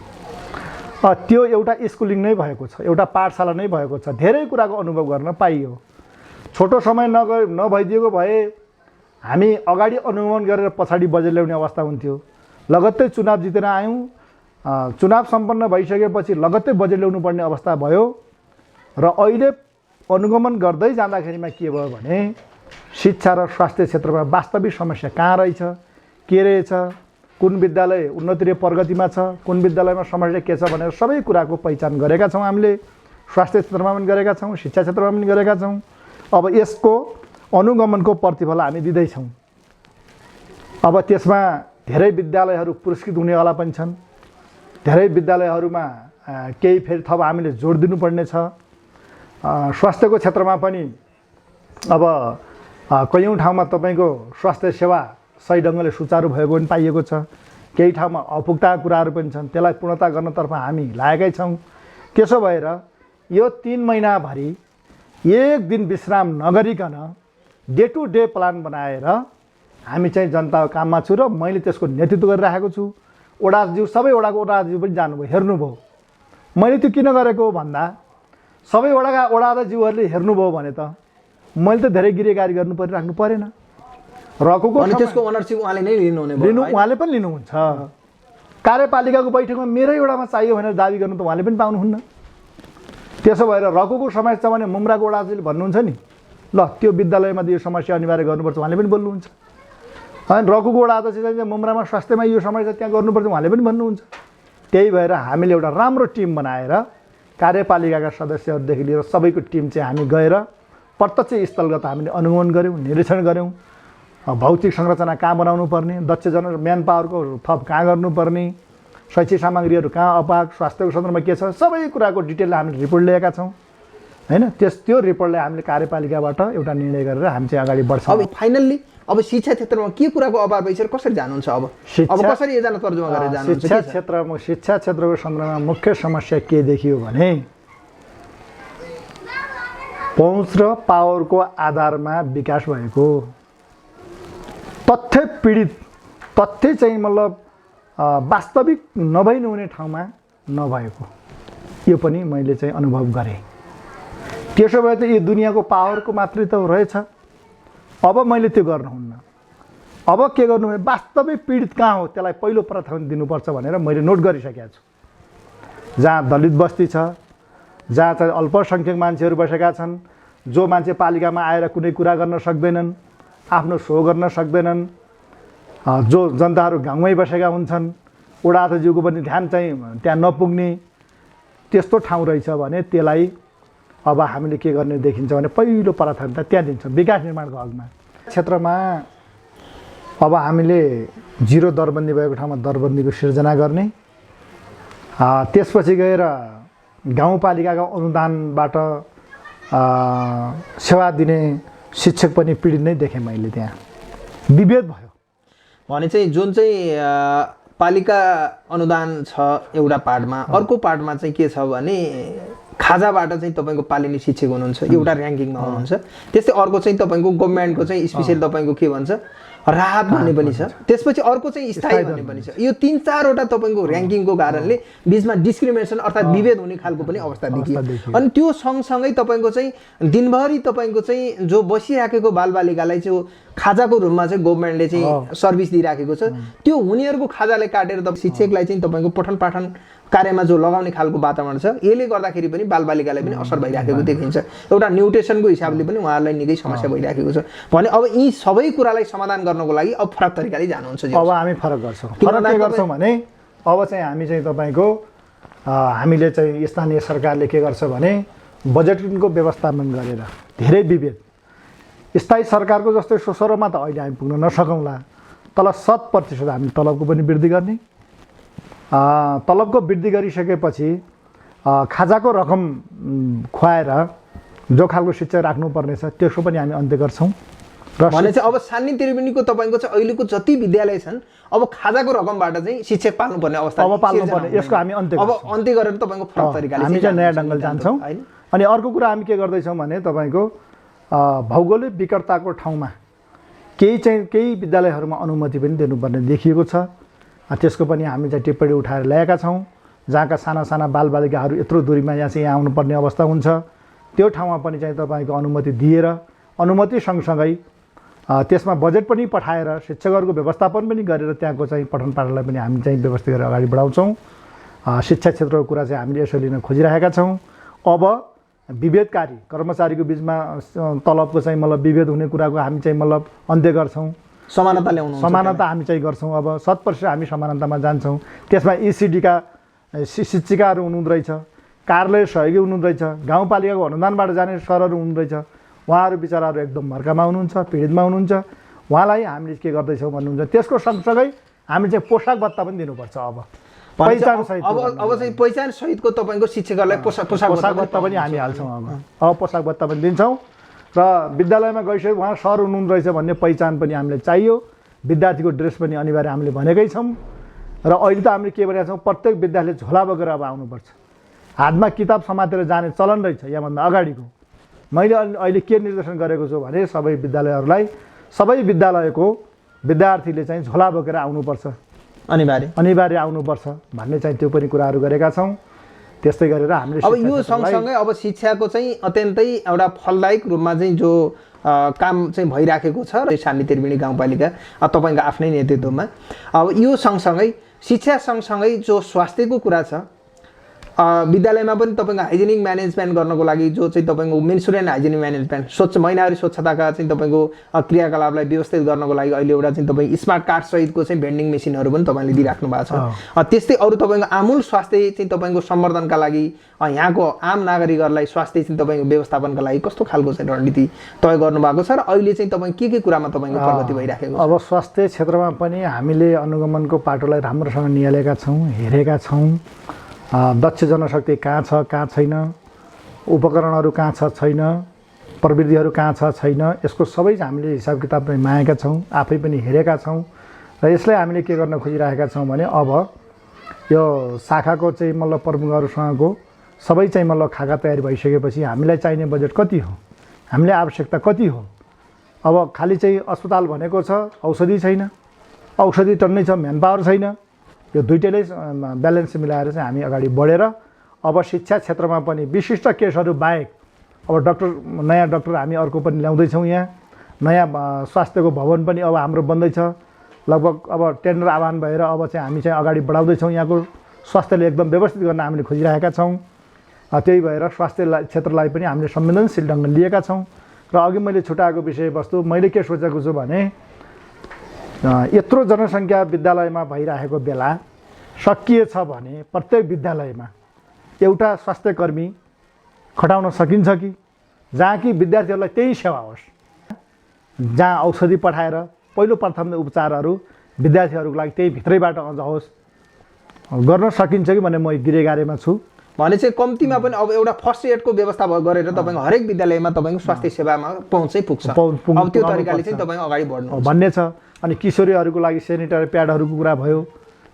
त्यो एउटा स्कुलिङ नै भएको छ, एउटा पाठशाला नै भएको छ। धेरै कुराको अनुभव गर्न पाइयो। छोटो समय नभइदिएको भए हामी अगाडि अनुगमन गरेर पछाडि बजेट ल्याउने अवस्था हुन्थ्यो। लगत्तै चुनाव जितेर आयौँ, चुनाव सम्पन्न भइसकेपछि लगत्तै बजेट ल्याउनु पर्ने अवस्था भयो र अहिले अनुगमन गर्दै जाँदाखेरिमा के भयो भने शिक्षा र स्वास्थ्य क्षेत्रमा वास्तविक समस्या कहाँ रहेछ, के रहेछ, कुन विद्यालय उन्नति र प्रगतिमा छ, कुन विद्यालयमा समस्या के छ भनेर सबै कुराको पहिचान गरेका छौँ। हामीले स्वास्थ्य क्षेत्रमा पनि गरेका छौँ, शिक्षा क्षेत्रमा पनि गरेका छौँ। अब यसको अनुगमनको प्रतिफल हामी दिँदैछौँ। अब त्यसमा धेरै विद्यालयहरू पुरस्कृत हुनेवाला पनि छन्। धेरै विद्यालयहरूमा केही फेरि थप हामीले जोड दिनुपर्ने छ। स्वास्थ्यको क्षेत्रमा पनि अब कैयौँ ठाउँमा तपाईँको स्वास्थ्य सेवा सही ढङ्गले सुचारू भएको पनि पाइएको छ, केही ठाउँमा अपुग्दा कुराहरू पनि छन्, त्यसलाई पूर्णता गर्नतर्फ हामी लागेकै छौँ। त्यसो भएर यो 3 महिनाभरि एक दिन विश्राम नगरिकन डे टु डे प्लान बनाएर हामी चाहिँ जनताको काममा छु र मैले त्यसको नेतृत्व गरिराखेको छु। वडाज्यू सबै वडाको वडाज्यू पनि जानुभयो, हेर्नुभयो। मैले त्यो किन गरेको हो भन्दा सबै वडाज्यूहरूले हेर्नुभयो भने त मैले त धेरै गिरेगारी गर्नु परिराख्नु परेन। रकूको त्यसको ओनरसिप उहाँले नै उहाँले पनि लिनुहुन्छ। कार्यपालिकाको बैठकमा मेरै वडामा चाहियो भनेर दाबी गर्नु त उहाँले पनि पाउनुहुन्न। त्यसो भएर रकूको समस्या छ भने मुम्राको वडाज्यूले भन्नुहुन्छ नि, ल त्यो विद्यालयमा यो समस्या अनिवार्य गर्नुपर्छ, उहाँले पनि बोल्नुहुन्छ। अनि रकूको वडा अध्यक्ष चाहिँ मुम्रामा स्वास्थ्यमा यो समस्या त्यहाँ गर्नुपर्छ, उहाँले पनि भन्नुहुन्छ। त्यही भएर हामीले एउटा राम्रो टिम बनाएर कार्यपालिकाका सदस्यहरूदेखि लिएर सबैको टिम चाहिँ हामी गएर प्रत्यक्ष स्थलगत हामीले अनुगमन गऱ्यौँ, निरीक्षण गऱ्यौँ। भौतिक संरचना कहाँ बनाउनु पर्ने, दक्ष म्यान पावरको थप कहाँ गर्नुपर्ने, शैक्षिक सामग्रीहरू कहाँ अपाक, स्वास्थ्यको सन्दर्भमा के छ, सबै कुराको डिटेल हामीले रिपोर्ट ल्याएका छौँ होइन। त्यो रिपोर्टलाई हामीले कार्यपालिकाबाट एउटा निर्णय गरेर हामी चाहिँ अगाडि बढ्छौँ। अब फाइनल्ली अब शिक्षा क्षेत्रमा के कुराको अभाव भइसक्यो, कसरी जानुहुन्छ अब कसरी योजना तर्जुमा गरेर जानुहुन्छ? शिक्षा क्षेत्रको सन्दर्भमा मुख्य समस्या के देखियो भने पहुँच र पावरको आधारमा विकास भएको, तथ्य चाहिँ मतलब वास्तविक नभइ नहुने ठाउँमा नभएको, यो पनि मैले चाहिँ अनुभव गरेँ। त्यसो भए त यो दुनियाँको पावरको मात्रै त रहेछ। अब मैले त्यो गर्नुहुन्न। अब के गर्नु भने वास्तविक पीडित कहाँ हो त्यसलाई पहिलो प्राथमिकता दिनुपर्छ भनेर मैले नोट गरिसकेको छु। जहाँ दलित बस्ती छ, जहाँ चाहिँ अल्पसङ्ख्यक मान्छेहरू बसेका छन्, जो मान्छे पालिकामा आएर कुनै कुरा गर्न सक्दैनन्, आफ्नो सो गर्न सक्दैनन्, जो जनताहरू गाउँमै बसेका हुन्छन्, वडा अध्यक्षज्यूको पनि ध्यान चाहिँ त्यहाँ नपुग्ने त्यस्तो ठाउँ रहेछ भने त्यसलाई अब हामीले के गर्ने देखिन्छ भने पहिलो प्राथमिकता त्यहाँ दिन्छौँ विकास निर्माणको हकमा। क्षेत्रमा अब हामीले 0 दरबन्दी भएको ठाउँमा दरबन्दीको सिर्जना गर्ने, त्यसपछि गएर गाउँपालिकाको अनुदानबाट सेवा दिने शिक्षक पनि पीडित नै देखेँ मैले। त्यहाँ विभेद भयो भने चाहिँ जुन चाहिँ पालिका अनुदान छ एउटा पार्टमा, अर्को पार्टमा चाहिँ के छ भने खाजाबाट चाहिँ तपाईँको पालिने शिक्षक हुनुहुन्छ, एउटा ऱ्याङ्किङमा हुनुहुन्छ। त्यस्तै अर्को चाहिँ तपाईँको गभर्मेन्टको चाहिँ स्पेसियल तपाईँको के भन्छ राहत भन्ने पनि छ, त्यसपछि अर्को चाहिँ स्थायी भन्ने पनि छ। यो 3-4 वटा तपाईँको ऱ्याङ्किङको कारणले बिचमा डिस्क्रिमिनेसन अर्थात् विभेद हुने खालको पनि अवस्था देखियो। अनि त्यो सँगसँगै तपाईँको चाहिँ दिनभरि तपाईँको चाहिँ जो बसिराखेको बालबालिकालाई चाहिँ खाजाको रूपमा चाहिँ गभर्मेन्टले चाहिँ सर्भिस दिइराखेको छ, त्यो उनीहरूको खाजालाई काटेर त शिक्षकलाई चाहिँ तपाईँको पठन पाठन कार्यमा जो लगाउने खालको वातावरण छ, यसले गर्दाखेरि पनि बालबालिकालाई पनि असर भइराखेको देखिन्छ। एउटा न्युट्रिसनको हिसाबले पनि उहाँहरूलाई निकै समस्या भइराखेको छ भने अब यी सबै कुरालाई समाधान गर्नको लागि अब फरक तरिकाले जानुहुन्छ। अब हामी फरक गर्छौँ। फरक के गर्छौँ भने अब चाहिँ हामी चाहिँ तपाईँको हामीले चाहिँ स्थानीय सरकारले के गर्छ भने बजेटको व्यवस्थापन गरेर धेरै विभेद स्थायी सरकारको जस्तै सोसरोमा त अहिले हामी पुग्न नसकौँला, तल 100% हामी तलबको पनि वृद्धि गर्ने। तलबको वृद्धि गरिसकेपछि खाजाको रकम खुवाएर जो खालको शिक्षा राख्नुपर्ने छ त्यसको पनि हामी अन्त्य गर्छौँ। भने चाहिँ अब सान्नी त्रिवेणीको तपाईँको चाहिँ अहिलेको जति विद्यालय छन् अब खाजाको रकमबाट चाहिँ शिक्षक पाल्नुपर्ने अवस्था अब पाल्नुपर्ने, यसको हामी अन्त्य गरेर तपाईँको फरक तरिकाले हामी चाहिँ नयाँ ढङ्गले जान्छौँ। अनि अर्को कुरा हामी के गर्दैछौँ भने तपाईँको भौगोलिक विकटताको ठाउँमा केही विद्यालयहरूमा अनुमति पनि दिनुपर्ने देखिएको छ। त्यसको पनि हामी चाहिँ टिप्पणी उठाएर ल्याएका छौँ। जहाँका साना साना बालबालिकाहरू यत्रो दूरीमा यहाँ आउनुपर्ने अवस्था हुन्छ, त्यो ठाउँमा पनि चाहिँ तपाईँको अनुमति दिएर अनुमति सँगसँगै त्यसमा बजेट पनि पठाएर शिक्षकहरूको व्यवस्थापन पनि गरेर त्यहाँको चाहिँ पठन पाठनलाई पनि हामी चाहिँ व्यवस्थित गरेर अगाडि बढाउँछौँ। शिक्षा क्षेत्रको कुरा चाहिँ हामीले यसो लिन खोजिरहेका छौँ। अब विभेदकारी कर्मचारीको बिचमा तलबको चाहिँ मतलब विभेद हुने कुराको हामी चाहिँ मतलब अन्त्य गर्छौँ। समानता हामी चाहिँ गर्छौँ। अब 100% हामी समानतामा जान्छौँ। त्यसमा ECDका शिक्षिकाहरू हुनुहुँदो रहेछ, कार्यालय सहयोगी हुनुहुँदो रहेछ, गाउँपालिकाको अनुदानबाट जाने सरहरू हुनुहुँदो रहेछ। उहाँहरू बिचराहरू एकदम मर्कामा हुनुहुन्छ, पीडितमा हुनुहुन्छ। उहाँलाई हामीले के गर्दैछौँ भन्नुहुन्छ। त्यसको सँगसँगै हामी चाहिँ पोसाक भत्ता पनि दिनुपर्छ। अब पहिचान सहित अब चाहिँ पहिचान सहितको तपाईँको शिक्षकहरूलाई पोसाक भत्ता पनि हामी हाल्छौँ। अब पोसाक भत्ता पनि दिन्छौँ र विद्यालयमा गइसके उहाँ सर हुनुहुन्छ रहेछ भन्ने पहिचान पनि हामीले चाहियो। विद्यार्थीको ड्रेस पनि अनिवार्य हामीले भनेकै छौँ। र अहिले त हामीले के भनेका छौँ, प्रत्येक विद्यार्थीले झोला बोकेर अब आउनुपर्छ। हातमा किताब समातेर जाने चलन रहेछ यहाँभन्दा अगाडिको। मैले अहिले के निर्देशन गरेको छु भने सबै विद्यालयहरूलाई, सबै विद्यालयको विद्यार्थीले चाहिँ झोला बोकेर आउनुपर्छ, अनिवार्य आउनुपर्छ भन्ने चाहिँ त्यो पनि कुराहरू गरेका छौँ। त्यस्तै गरेर हामीले अब यो सँगसँगै अब शिक्षाको चाहिँ अत्यन्तै एउटा फलदायक रूपमा चाहिँ जो काम चाहिँ भइराखेको छ र सानी त्रिवेणी गाउँपालिका तपाईँको आफ्नै नेतृत्वमा, अब यो सँगसँगै शिक्षा सँगसँगै जो स्वास्थ्यको कुरा छ, विद्यालयमा पनि तपाईँको हाइजेनिक म्यानेजमेन्ट गर्नको लागि जो चाहिँ तपाईँको मेन्सुरेन्ट हाइजेनिक म्यानेजमेन्ट महिनावारी स्वच्छताका चाहिँ तपाईँको क्रियाकलापलाई व्यवस्थित गर्नको लागि अहिले एउटा चाहिँ तपाईँ स्मार्ट कार्ड सहितको चाहिँ भेन्डिङ मेसिनहरू पनि तपाईँले दिइराख्नु भएको छ। त्यस्तै अरू तपाईँको आमूल स्वास्थ्य चाहिँ तपाईँको सम्वर्धनका लागि यहाँको आम नागरिकहरूलाई स्वास्थ्य चाहिँ तपाईँको व्यवस्थापनका लागि कस्तो खालको चाहिँ रणनीति तय गर्नुभएको छ र अहिले चाहिँ तपाईँ के कुरामा तपाईँको प्रगति भइराखेको छ? अब स्वास्थ्य क्षेत्रमा पनि हामीले अनुगमनको पाटोलाई राम्रोसँग निहालेका छौँ, हेरेका छौँ। दक्ष जनशक्ति कहाँ छ, कहाँ छैन, उपकरणहरू कहाँ छ, छैन, प्रविधिहरू कहाँ छ, छैन, यसको सबै हामीले हिसाब किताब पनि मागेका छौँ, आफै पनि हेरेका छौँ। र यसलाई हामीले के गर्न खोजिरहेका छौँ भने अब यो शाखाको चाहिँ मतलब प्रमुखहरूसँगको सबै चाहिँ मतलब खाका तयारी भइसकेपछि हामीलाई चाहिने बजेट कति हो, हामीले आवश्यकता कति हो। अब खालि चाहिँ अस्पताल भनेको छ, औषधि छैन, औषधि टन्नै छ, म्यान पावर छैन। यो दुइटैले ब्यालेन्स मिलाएर चाहिँ हामी अगाडि बढेर अब शिक्षा क्षेत्रमा पनि विशिष्ट केसहरू बाहेक अब नयाँ डाक्टर हामी अर्को पनि ल्याउँदैछौँ। यहाँ नयाँ स्वास्थ्यको भवन पनि अब हाम्रो बन्दैछ। लगभग अब टेन्डर आह्वान भएर अब चाहिँ हामी चाहिँ अगाडि बढाउँदैछौँ। यहाँको स्वास्थ्यले एकदम व्यवस्थित गर्न हामीले खोजिरहेका छौँ। त्यही भएर स्वास्थ्य क्षेत्रलाई पनि हामीले संवेदनशील ढङ्गले लिएका छौँ। र अघि मैले छुटाएको विषयवस्तु मैले के सोचेको छु भने यत्रो जनसङ्ख्या विद्यालयमा भइरहेको बेला सकिएछ भने प्रत्येक विद्यालयमा एउटा स्वास्थ्यकर्मी खटाउन सकिन्छ कि जहाँ कि विद्यार्थीहरूलाई त्यही सेवा होस्, जहाँ औषधि पठाएर पहिलो प्राथमिक उपचारहरू विद्यार्थीहरूको लागि त्यही भित्रैबाट होस्, गर्न सकिन्छ कि भन्ने म गिरेगारेमा छु। भने चाहिँ कम्तीमा पनि अब एउटा फर्स्ट एडको व्यवस्था गरेर तपाईँको हरेक विद्यालयमा तपाईँको स्वास्थ्य सेवामा पहुँचै पुग्छ। अब त्यो तरिकाले चाहिँ तपाईँ अगाडि बढ्नु भन्ने छ। अनि किशोरीहरूको लागि सेनिटरी प्याडहरूको कुरा भयो,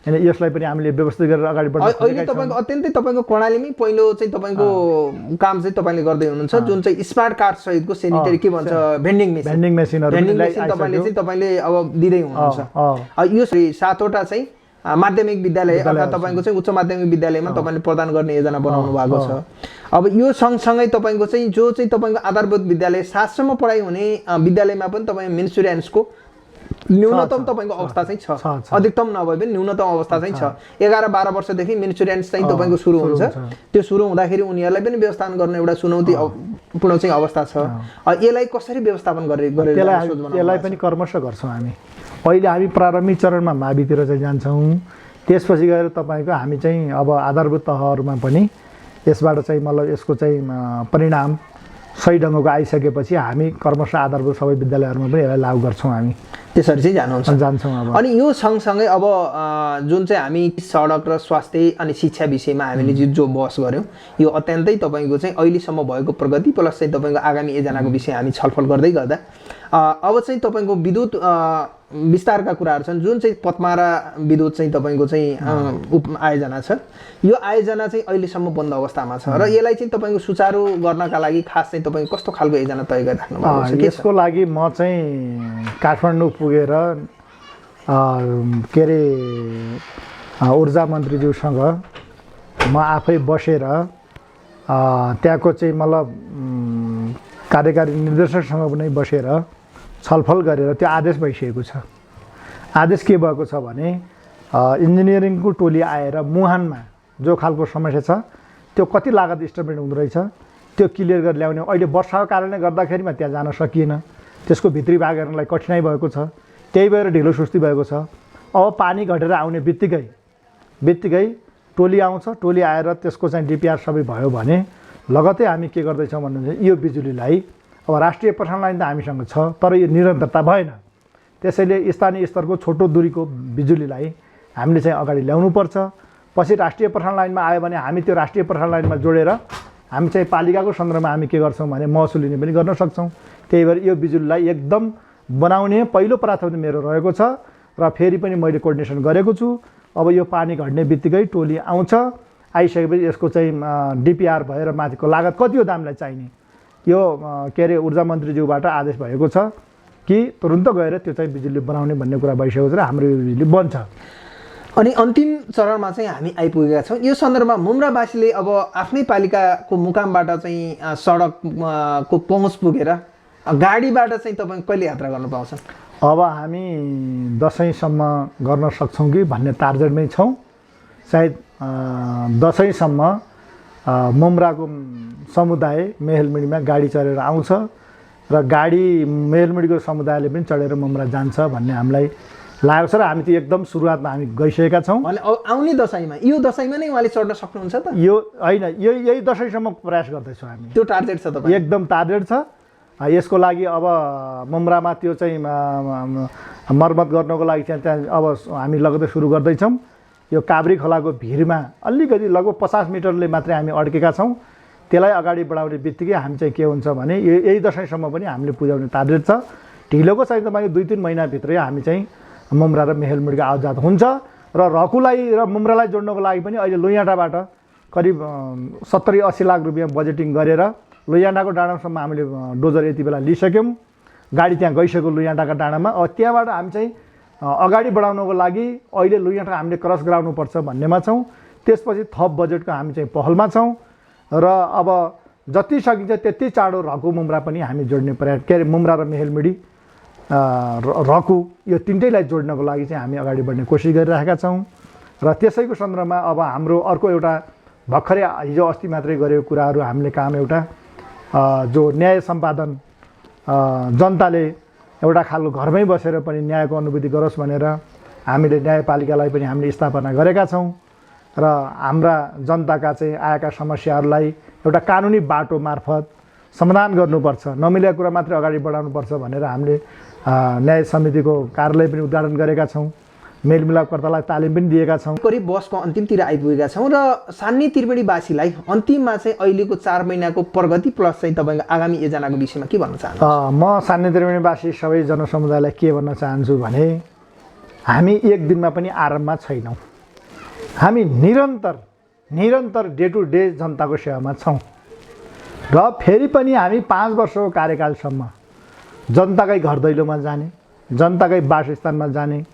होइन, यसलाई पनि हामीले व्यवस्थित गरेर अगाडि बढ्नु। अहिले तपाईँको अत्यन्तै तपाईँको कर्णालीमै पहिलो चाहिँ तपाईँको काम चाहिँ तपाईँले गर्दै हुनुहुन्छ, जुन चाहिँ स्मार्ट कार्ड सहितको सेनिटरी के भन्छ भेन्डिङ मेसिनहरू तपाईँले अब दिँदै हुनुहुन्छ। यो 7वटा चाहिँ माध्यमिक विद्यालय अर्थात् तपाईँको चाहिँ उच्च माध्यमिक विद्यालयमा तपाईँले प्रदान गर्ने योजना बनाउनु भएको छ। अब यो सँगसँगै तपाईँको चाहिँ जो चाहिँ तपाईँको आधारभूत विद्यालय 7सम्म पढाइ हुने विद्यालयमा पनि तपाईँ मेन्सुरेन्सको न्यूनतम तपाईँको अवस्था चाहिँ छ, अधिकतम नभए पनि न्यूनतम अवस्था चाहिँ छ। 11-12 वर्षदेखि मेन्सुरेन्स चाहिँ तपाईँको सुरु हुन्छ। त्यो सुरु हुँदाखेरि उनीहरूलाई पनि व्यवस्थापन गर्ने एउटा चुनौतीपूर्ण चाहिँ अवस्था छ। यसलाई कसरी व्यवस्थापन गरेर यसलाई पनि कर्मश गर्छौँ हामी। अहिले हामी प्रारम्भिक चरणमा मावितिर चाहिँ जान्छौँ। त्यसपछि गएर तपाईँको हामी चाहिँ अब आधारभूत तहहरूमा पनि यसबाट चाहिँ मतलब यसको चाहिँ परिणाम सही ढङ्गको आइसकेपछि हामी कर्मशः आधारभूत सबै विद्यालयहरूमा पनि यसलाई लागू गर्छौँ। हामी त्यसरी चाहिँ जान्छौँ। अब अनि यो सँगसँगै अब जुन चाहिँ हामी सडक र स्वास्थ्य अनि शिक्षा विषयमा हामीले जो बहस गऱ्यौँ, यो अत्यन्तै तपाईँको चाहिँ अहिलेसम्म भएको प्रगति प्लस चाहिँ तपाईँको आगामी योजनाको विषय हामी छलफल गर्दै गर्दा अब चाहिँ तपाईँको विद्युत विस्तारका कुराहरू छन्। जुन चाहिँ पत्मारा विद्युत चाहिँ तपाईँको चाहिँ आयोजना छ, यो आयोजना चाहिँ अहिलेसम्म बन्द अवस्थामा छ र यसलाई चाहिँ तपाईँको सुचारू गर्नका लागि खास चाहिँ तपाईँको कस्तो खालको योजना तय गरिराख्नु भएको छ? यसको लागि म चाहिँ काठमाडौँ पुगेर के अरे ऊर्जा मन्त्रीज्यूसँग म आफै बसेर त्यहाँको चाहिँ मतलब कार्यकारी निर्देशकसँग पनि बसेर छलफल गरेर त्यो आदेश भइसकेको छ। आदेश के भएको छ भने इन्जिनियरिङको टोली आएर मुहानमा जो खालको समस्या छ त्यो कति लागत इस्टिमेट हुँदो रहेछ त्यो क्लियर गरेर ल्याउने। अहिले वर्षाको कारणले गर्दाखेरिमा त्यहाँ जान सकिएन, त्यसको भित्री भाग हेर्नलाई कठिनाइ भएको छ, त्यही भएर ढिलो सुस्ती भएको छ। अब पानी घटेर आउने बित्तिकै टोली आउँछ, टोली आएर त्यसको चाहिँ डिपिआर सबै भयो भने लगतै हामी के गर्दैछौँ भन्नुहुन्छ, यो बिजुलीलाई अब राष्ट्रिय प्रसारण लाइन त हामीसँग छ तर यो निरन्तरता भएन। त्यसैले स्थानीय स्तरको छोटो दूरीको बिजुलीलाई हामीले चाहिँ अगाडि ल्याउनुपर्छ। पछि राष्ट्रिय प्रसारण लाइनमा आयो भने हामी त्यो राष्ट्रिय प्रसारण लाइनमा जोडेर हामी चाहिँ पालिकाको सन्दर्भमा हामी के गर्छौँ भने महसुल लिने पनि गर्न सक्छौँ। त्यही भएर यो बिजुलीलाई एकदम बनाउने पहिलो प्राथमिकता मेरो रहेको छ र फेरि पनि मैले कोर्डिनेसन गरेको छु। अब यो पानी घट्ने बित्तिकै टोली आउँछ, आइसकेपछि यसको चाहिँ डिपिआर भएर माथिको लागत कति हो दामलाई चाहिने यो के अरे ऊर्जा मन्त्रीज्यूबाट आदेश भएको छ कि तुरुन्त गएर त्यो चाहिँ बिजुली बनाउने भन्ने कुरा भइसकेको छ र हाम्रो यो बिजुली बन्छ। अनि अन्तिम चरणमा चाहिँ हामी आइपुगेका छौँ। यो सन्दर्भमा मुम्रावासीले अब आफ्नै पालिकाको मुकामबाट चाहिँ सडकको पहुँच पुगेर गाडीबाट चाहिँ तपाईँ कहिले यात्रा गर्न पाउँछन्? अब हामी दसैँसम्म गर्न सक्छौँ कि भन्ने टार्गेटमै छौँ। सायद दसैँसम्म मुम्राको समुदाय मेहेलमुडीमा गाडी चढेर आउँछ र गाडी मेहेलमुडीको समुदायले पनि चढेर मुम्रा जान्छ भन्ने हामीलाई लागेको छ र हामी त्यो एकदम सुरुवातमा हामी गइसकेका छौँ। भने आउने दसैँमा यो दसैँमा नै उहाँले चढ्न सक्नुहुन्छ त? यो होइन, यही दसैँसम्म प्रयास गर्दैछौँ हामी। त्यो टार्गेट छ तपाईँ? एकदम टार्गेट छ। यसको लागि अब मुम्रामा त्यो चाहिँ मर्मत गर्नको लागि त्यहाँ अब हामी लगतै सुरु गर्दैछौँ। यो काभ्री खोलाको भिरमा अलिकति लगभग 50 मिटरले मात्रै हामी अड्केका छौँ। त्यसलाई अगाडि बढाउने बित्तिकै हामी चाहिँ के हुन्छ भने यही दसैँसम्म पनि हामीले पुर्याउने टार्गेट छ। ढिलोको चाहिँ तपाईँको 2-3 महिनाभित्रै हामी चाहिँ मुम्रा र मेहेलमुडीको आवजात हुन्छ र रकुलाई र मुम्रालाई जोड्नको लागि पनि अहिले लुइँडाँडाबाट करिब 70-80 लाख रुपियाँ बजेटिङ गरेर लुइँडाँडाको डाँडासम्म हामीले डोजर यति बेला लिइसक्यौँ। गाडी त्यहाँ गइसक्यो लुइँडाँडाको डाँडामा। अब त्यहाँबाट हामी चाहिँ अगाडि बढाउनको लागि अहिले लुइँडाँडा हामीले क्रस गराउनुपर्छ भन्नेमा छौँ। त्यसपछि थप बजेटको हामी चाहिँ पहलमा छौँ र अब जति सकिन्छ त्यति चाँडो रकु मुम्रा पनि हामी जोड्ने प्रयास के अरे मुम्रा र मेहेलमुडी रकु यो तिनटैलाई जोड्नको लागि चाहिँ हामी अगाडि बढ्ने कोसिस गरिरहेका छौँ। र त्यसैको सन्दर्भमा अब हाम्रो अर्को एउटा भर्खरै हिजो अस्ति मात्रै गरेको कुराहरू हामीले काम एउटा जो न्याय सम्पादन जनताले एउटा खालको घरमै बसेर पनि न्यायको अनुभूति गरोस् भनेर हामीले न्यायपालिकालाई पनि हामीले स्थापना गरेका छौँ र हाम्रा जनताका चाहिँ आएका समस्याहरूलाई एउटा कानुनी बाटो मार्फत समाधान गर्नुपर्छ, नमिलेको कुरा मात्रै अगाडि बढाउनुपर्छ भनेर हामीले न्याय समितिको कार्यालय पनि उद्घाटन गरेका छौँ। मेलमिलापकर्तालाई तालिम पनि दिएका छौँ। करिब बसको अन्तिमतिर आइपुगेका छौँ र सान्ने त्रिवेणीवासीलाई अन्तिममा चाहिँ अहिलेको 4 महिनाको प्रगति प्लस चाहिँ तपाईँको आगामी योजनाको विषयमा के भन्न चाहनुहुन्छ? म सान्ने त्रिवेणीवासी सबै जनसमुदायलाई के भन्न चाहन्छु भने हामी एक दिनमा पनि आराममा छैनौँ। हामी निरन्तर डे टु डे जनताको सेवामा छौँ र फेरि पनि हामी 5 वर्षको कार्यकालसम्म जनताकै घर दैलोमा जाने, जनताकै वासस्थानमा जाने,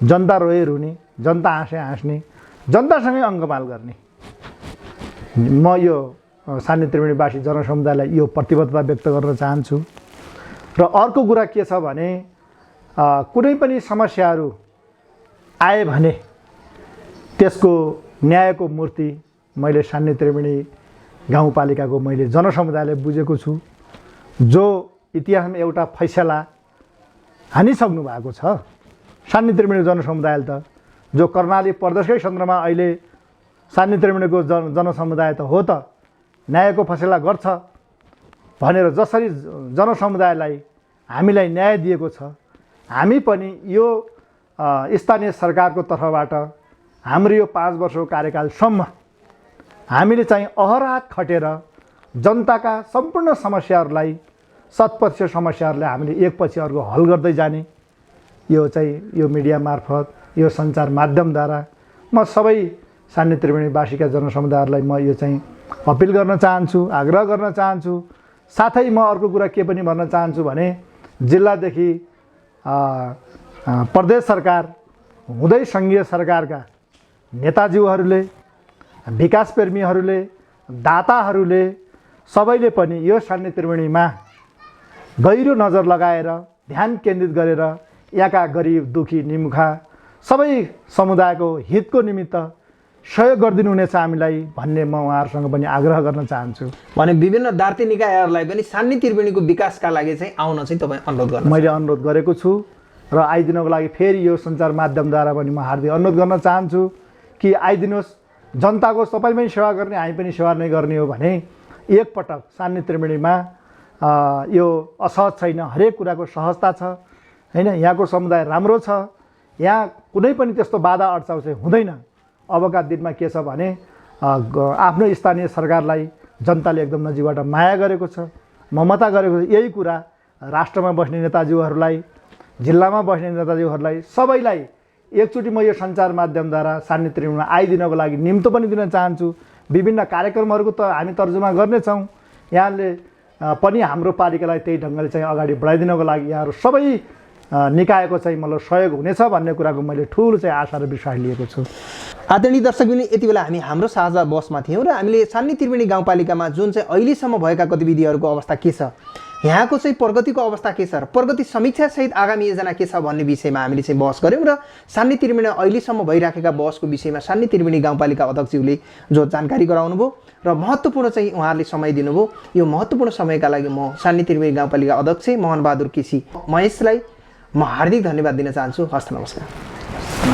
जनता रोए रुने, जनता हाँसे हाँस्ने, जनतासँगै अङ्गमाल गर्ने। म यो सान्ने त्रिवेणीवासी जनसमुदायलाई यो प्रतिबद्धता व्यक्त गर्न चाहन्छु। र अर्को कुरा के छ भने कुनै पनि समस्याहरू आए भने त्यसको न्यायको मूर्ति मैले सान्ने त्रिवेणी गाउँपालिकाको मैले जनसमुदायले बुझेको छु। जो इतिहासमा एउटा फैसला हानिसक्नु भएको छ सान्ने त्रिवेणी जनसमुदायले त, जो कर्णाली प्रदेशकै सन्दर्भमा अहिले सान्ने त्रिवेणीको जनसमुदाय त हो त न्यायको फैसला गर्छ भनेर जसरी जनसमुदायलाई हामीलाई न्याय दिएको छ, हामी पनि यो स्थानीय सरकारको तर्फबाट हाम्रो यो 5 वर्षको कार्यकालसम्म हामीले चाहिँ अहररात खटेर जनताका सम्पूर्ण समस्याहरूलाई 100% समस्याहरूलाई हामीले एकपछि अर्को हल गर्दै जाने। यो चाहिँ यो मिडिया मार्फत यो सञ्चार माध्यमद्वारा म सबै सान्ने त्रिवेणीवासीका जनसमुदायहरूलाई म यो चाहिँ अपिल गर्न चाहन्छु, आग्रह गर्न चाहन्छु। साथै म अर्को कुरा के पनि भन्न चाहन्छु भने जिल्लादेखि प्रदेश सरकार हुँदै सङ्घीय सरकारका नेताज्यूहरूले, विकासप्रेमीहरूले, दाताहरूले सबैले पनि यो सान्ने त्रिवेणीमा गहिरो नजर लगाएर ध्यान केन्द्रित गरेर यहाँका गरिब दुखी निमुखा सबै समुदायको हितको निमित्त सहयोग गरिदिनु हुनेछ हामीलाई भन्ने म उहाँहरूसँग पनि आग्रह गर्न चाहन्छु। भने विभिन्न दार्ती निकायहरूलाई पनि सान्ने त्रिवेणीको विकासका लागि चाहिँ आउन चाहिँ तपाईँ अनुरोध गर्नु? मैले अनुरोध गरेको छु र आइदिनको लागि फेरि यो सञ्चार माध्यमद्वारा पनि म हार्दिक अनुरोध गर्न चाहन्छु कि आइदिनुहोस्। जनताको तपाईँ पनि सेवा गर्ने, हामी पनि सेवा नै गर्ने हो भने एकपटक सान्ने त्रिवेणीमा यो असहज छैन, हरेक कुराको सहजता छ हैन। यहाँको समुदाय राम्रो छ, यहाँ कुनै पनि त्यस्तो बाधा अड्चाउ चाहिँ हुँदैन। अबका दिनमा के छ भने आफ्नो स्थानीय सरकारलाई जनताले एकदम नजिकबाट माया गरेको छ, ममता गरेको छ। यही कुरा राष्ट्रमा बस्ने नेताज्यूहरूलाई, जिल्लामा बस्ने नेताज्यूहरूलाई सबैलाई एकचोटि म यो सञ्चार माध्यमद्वारा सान्नी त्रिवेणीमा आइदिनको लागि निम्तो पनि दिन चाहन्छु। विभिन्न कार्यक्रमहरूको त हामी तर्जुमा गर्नेछौँ। यहाँले पनि हाम्रो पालिकालाई त्यही ढङ्गले चाहिँ अगाडि बढाइदिनको लागि यहाँहरू सबै निकायको चाहिँ मतलब सहयोग हुनेछ भन्ने कुराको मैले ठुलो चाहिँ आशा र विश्वास लिएको छु। आदरणीय दर्शकबिन, यति बेला हामी हाम्रो साझा बसमा थियौँ र हामीले सान्नी त्रिवेणी गाउँपालिकामा जुन चाहिँ अहिलेसम्म भएका गतिविधिहरूको अवस्था के छ, यहाँको चाहिँ प्रगतिको अवस्था के छ र प्रगति समीक्षासहित आगामी योजना के छ भन्ने विषयमा हामीले चाहिँ बहस गऱ्यौँ र सान्नी त्रिवेणी अहिलेसम्म भइराखेका बहसको विषयमा सान्नी त्रिवेणी गाउँपालिका अध्यक्षज्यूले जो जानकारी गराउनु भयो र महत्त्वपूर्ण चाहिँ उहाँहरूले समय दिनुभयो। यो महत्त्वपूर्ण समयका लागि म सान्नी त्रिवेणी गाउँपालिका अध्यक्ष मोहन बहादुर केसी महेशलाई म हार्दिक धन्यवाद दिन चाहन्छु। हस्त नमस्कार।